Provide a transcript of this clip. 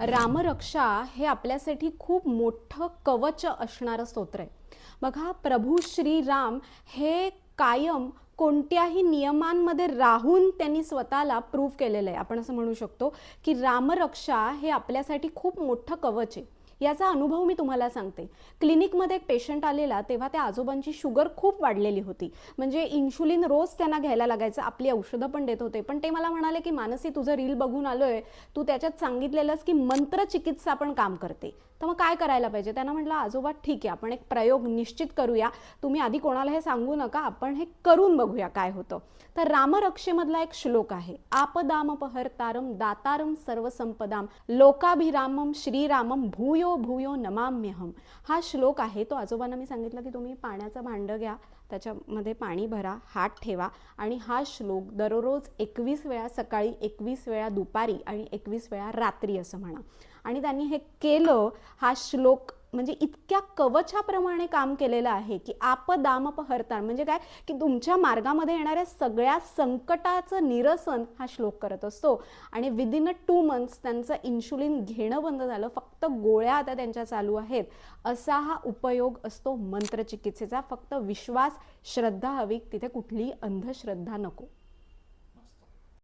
रामरक्षा हे आपल्यासाठी खूप मोठं कवच असणारं स्तोत्र आहे. बघा, प्रभू श्रीराम हे कायम कोणत्याही नियमांमध्ये राहून त्यांनी स्वतःला प्रूव्ह केलेलं आहे. आपण असं म्हणू शकतो की रामरक्षा हे आपल्यासाठी खूप मोठं कवच आहे. याचा अनुभव मी तुम्हाला सांगते. क्लिनिकमध्ये एक पेशंट आलेला, तेव्हा त्या आजोबांची शुगर खूप वाढलेली होती. म्हणजे इन्शुलिन रोज त्यांना घ्यायला लागायचं. आपली औषधं पण देत होते. पण ते मला म्हणाले की मानसी, तुझं रील बघून आलोय, तू त्याच्यात सांगितलेलंस की मंत्रचिकित्सा पण काम करते, तर मग काय करायला पाहिजे. त्यांना म्हटलं, आजोबा ठीक आहे, आपण एक प्रयोग निश्चित करूया. तुम्ही आधी कोणाला हे सांगू नका, आपण हे करून बघूया काय होतं. तर रामरक्षेमधला एक श्लोक आहे, आपदामपहर्तारम दातारम सर्वसंपदाम लोकाभिरामम श्रीरामम भूयो भूयो नमाम्यहम. हा श्लोक आहे. तो आजोबांना मी सांगितलं की तुम्ही पाण्याचं भांडं घ्या, त्याच्यामध्ये पाणी भरा, हात ठेवा आणि हा श्लोक दररोज 21 वेळा सकाळी, 21 वेळा दुपारी आणि 21 वेळा रात्री असं म्हणा. आणि त्यांनी हे केलं. हा श्लोक म्हणजे इतक्या कवचाप्रमाणे काम केलेलं आहे की आपदामपहर्तार म्हणजे काय, की तुमच्या मार्गामध्ये येणाऱ्या सगळ्या संकटाचं निरसन हा श्लोक करत असतो. आणि विदिन 2 मंथ्स त्यांचं इन्शुलिन घेणं बंद झालं, फक्त गोळ्या आता त्यांच्या चालू आहेत. असा हा उपयोग असतो मंत्रचिकित्सेचा. फक्त विश्वास, श्रद्धा हवी, तिथे कुठलीही अंधश्रद्धा नको.